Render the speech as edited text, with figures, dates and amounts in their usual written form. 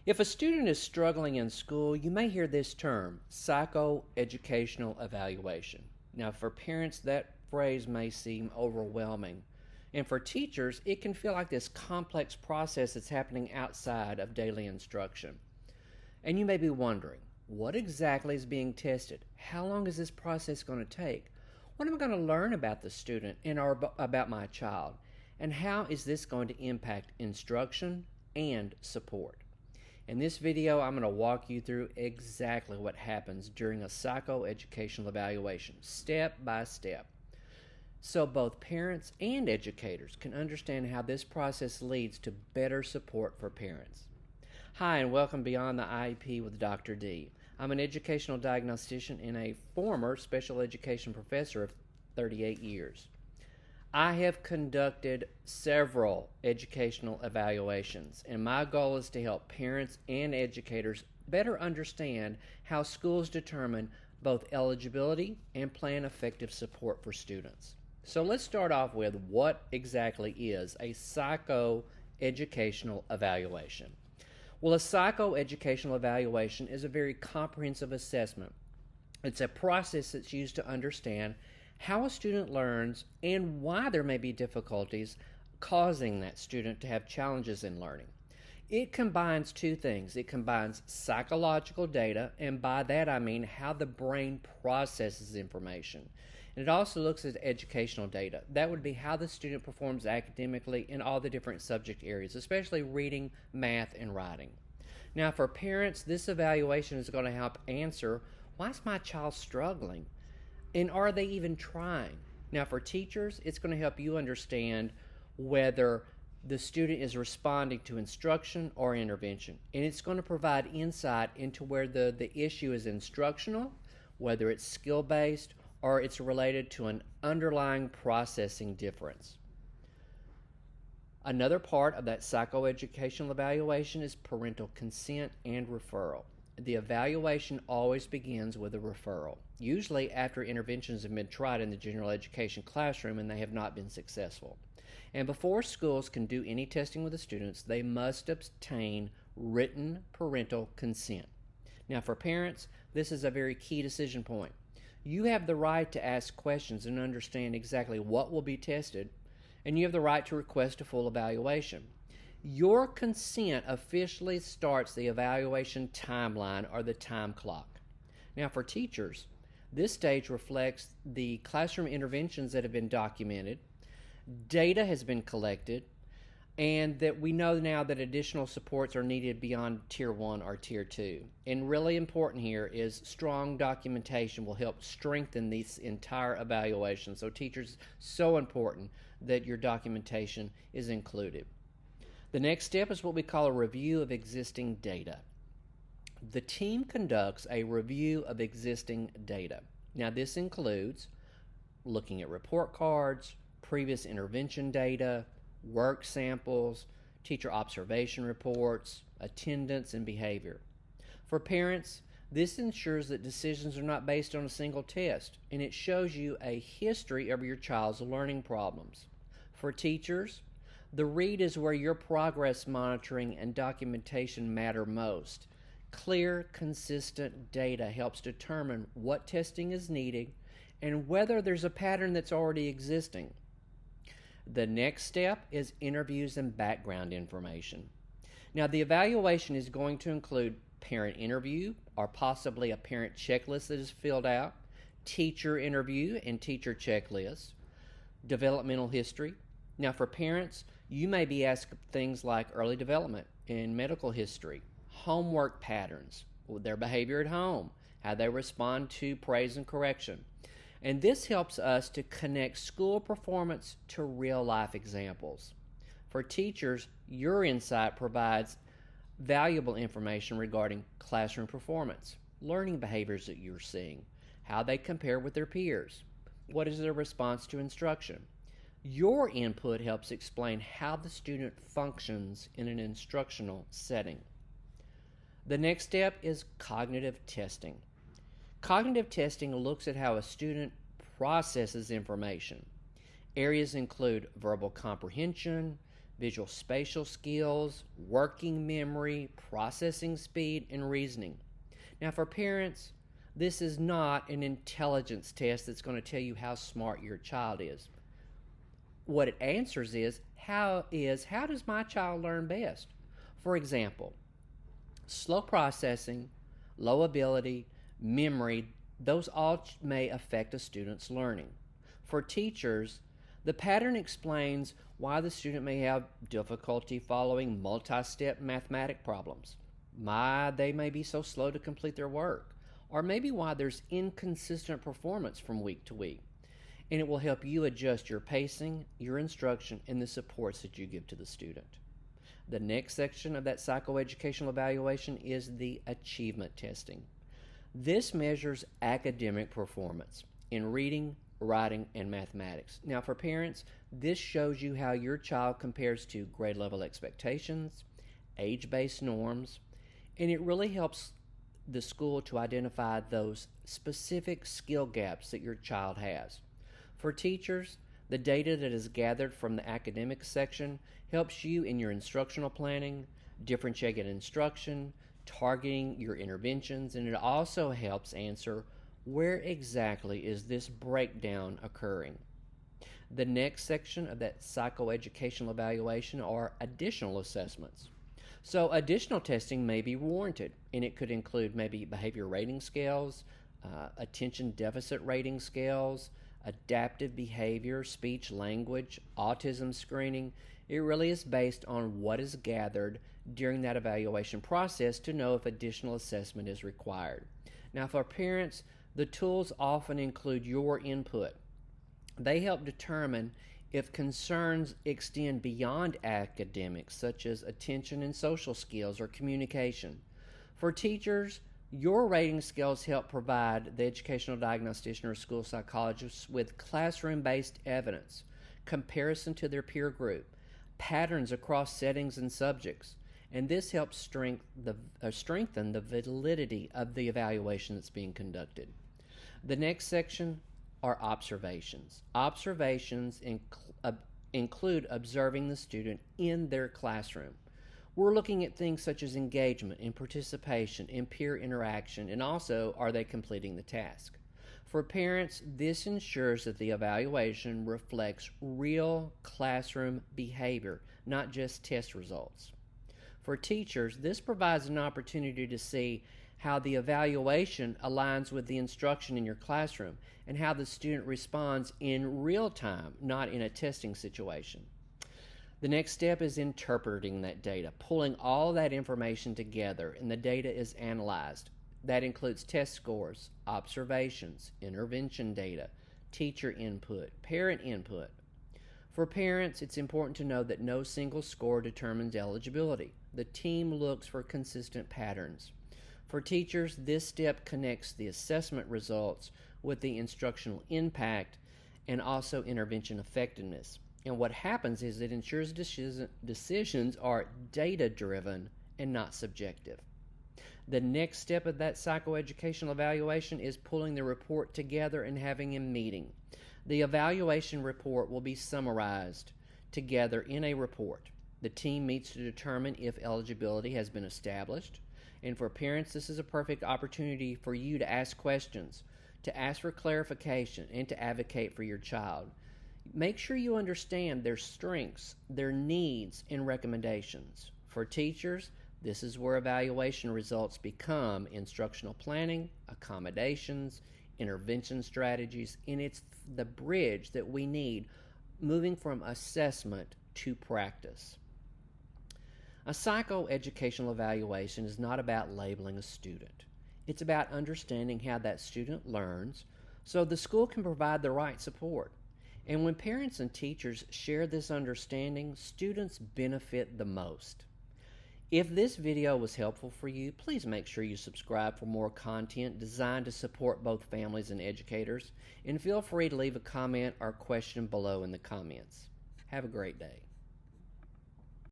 If a student is struggling in school, you may hear this term, psychoeducational evaluation. Now, for parents, that phrase may seem overwhelming. And for teachers, it can feel like this complex process that's happening outside of daily instruction. And you may be wondering, what exactly is being tested? How long is this process going to take? What am I going to learn about the student and about my child? And how is this going to impact instruction and support? In this video, I'm going to walk you through exactly what happens during a psychoeducational evaluation, step by step, so both parents and educators can understand how this process leads to better support for parents. Hi, and welcome Beyond the IEP with Dr. D. I'm an educational diagnostician and a former special education professor of 38 years. I have conducted several educational evaluations, and my goal is to help parents and educators better understand how schools determine both eligibility and plan effective support for students. So let's start off with what exactly is a psychoeducational evaluation. Well, a psychoeducational evaluation is a very comprehensive assessment. It's a process that's used to understand how a student learns and why there may be difficulties causing that student to have challenges in learning. It combines two things. It combines psychological data, and by that I mean how the brain processes information. And it also looks at educational data. That would be how the student performs academically in all the different subject areas, especially reading, math, and writing. Now, for parents, this evaluation is going to help answer, why is my child struggling? And are they even trying? Now, for teachers, it's going to help you understand whether the student is responding to instruction or intervention. And it's going to provide insight into where the issue is instructional, whether it's skill-based, or it's related to an underlying processing difference. Another part of that psychoeducational evaluation is parental consent and referral. The evaluation always begins with a referral, usually after interventions have been tried in the general education classroom and they have not been successful. And before schools can do any testing with the students, they must obtain written parental consent. Now, for parents, this is a very key decision point. You have the right to ask questions and understand exactly what will be tested, and you have the right to request a full evaluation. Your consent officially starts the evaluation timeline or the time clock. Now, for teachers, this stage reflects the classroom interventions that have been documented, data has been collected, and that we know now that additional supports are needed beyond Tier 1 or Tier 2. And really important here is strong documentation will help strengthen this entire evaluation. So teachers, so important that your documentation is included. The next step is what we call a review of existing data. The team conducts a review of existing data. Now, this includes looking at report cards, previous intervention data, work samples, teacher observation reports, attendance, and behavior. For parents, this ensures that decisions are not based on a single test, and it shows you a history of your child's learning problems. For teachers, the read is where your progress monitoring and documentation matter most. Clear, consistent data helps determine what testing is needed and whether there's a pattern that's already existing. The next step is interviews and background information. Now, the evaluation is going to include parent interview or possibly a parent checklist that is filled out, teacher interview and teacher checklist, developmental history. Now, for parents, you may be asked things like early development and medical history, homework patterns, their behavior at home, how they respond to praise and correction. And this helps us to connect school performance to real-life examples. For teachers, your insight provides valuable information regarding classroom performance, learning behaviors that you're seeing, how they compare with their peers, what is their response to instruction. Your input helps explain how the student functions in an instructional setting. The next step is cognitive testing. Cognitive testing looks at how a student processes information. Areas include verbal comprehension, visual spatial skills, working memory, processing speed, and reasoning. Now, for parents, this is not an intelligence test that's going to tell you how smart your child is. What it answers is how does my child learn best? For example, slow processing, low ability, memory, those all may affect a student's learning. For teachers, the pattern explains why the student may have difficulty following multi-step mathematic problems, why they may be so slow to complete their work, or maybe why there's inconsistent performance from week to week. And it will help you adjust your pacing, your instruction, and the supports that you give to the student. The next section of that psychoeducational evaluation is the achievement testing. This measures academic performance in reading, writing, and mathematics. Now, for parents, this shows you how your child compares to grade level expectations, age-based norms, and it really helps the school to identify those specific skill gaps that your child has. For teachers, the data that is gathered from the academic section helps you in your instructional planning, differentiating instruction, targeting your interventions, and it also helps answer where exactly is this breakdown occurring. The next section of that psychoeducational evaluation are additional assessments. So additional testing may be warranted, and it could include maybe behavior rating scales, attention deficit rating scales, adaptive behavior, speech language, autism screening. It really is based on what is gathered during that evaluation process to know if additional assessment is required. Now, for parents, the tools often include your input. They help determine if concerns extend beyond academics, such as attention and social skills or communication. For teachers, your rating scales help provide the educational diagnostician or school psychologist with classroom-based evidence, comparison to their peer group, patterns across settings and subjects, and this helps strengthen the validity of the evaluation that's being conducted. The next section are observations. Observations include observing the student in their classroom. We're looking at things such as engagement and participation and peer interaction, and also, are they completing the task? For parents, this ensures that the evaluation reflects real classroom behavior, not just test results. For teachers, this provides an opportunity to see how the evaluation aligns with the instruction in your classroom and how the student responds in real time, not in a testing situation. The next step is interpreting that data, pulling all that information together, and the data is analyzed. That includes test scores, observations, intervention data, teacher input, parent input. For parents, it's important to know that no single score determines eligibility. The team looks for consistent patterns. For teachers, this step connects the assessment results with the instructional impact and also intervention effectiveness. And what happens is it ensures decisions are data-driven and not subjective. The next step of that psychoeducational evaluation is pulling the report together and having a meeting. The evaluation report will be summarized together in a report. The team meets to determine if eligibility has been established. And for parents, this is a perfect opportunity for you to ask questions, to ask for clarification, and to advocate for your child. Make sure you understand their strengths, their needs, and recommendations. For teachers, this is where evaluation results become instructional planning, accommodations, intervention strategies, and it's the bridge that we need moving from assessment to practice. A psychoeducational evaluation is not about labeling a student. It's about understanding how that student learns so the school can provide the right support. And when parents and teachers share this understanding, students benefit the most. If this video was helpful for you, please make sure you subscribe for more content designed to support both families and educators, and feel free to leave a comment or question below in the comments. Have a great day.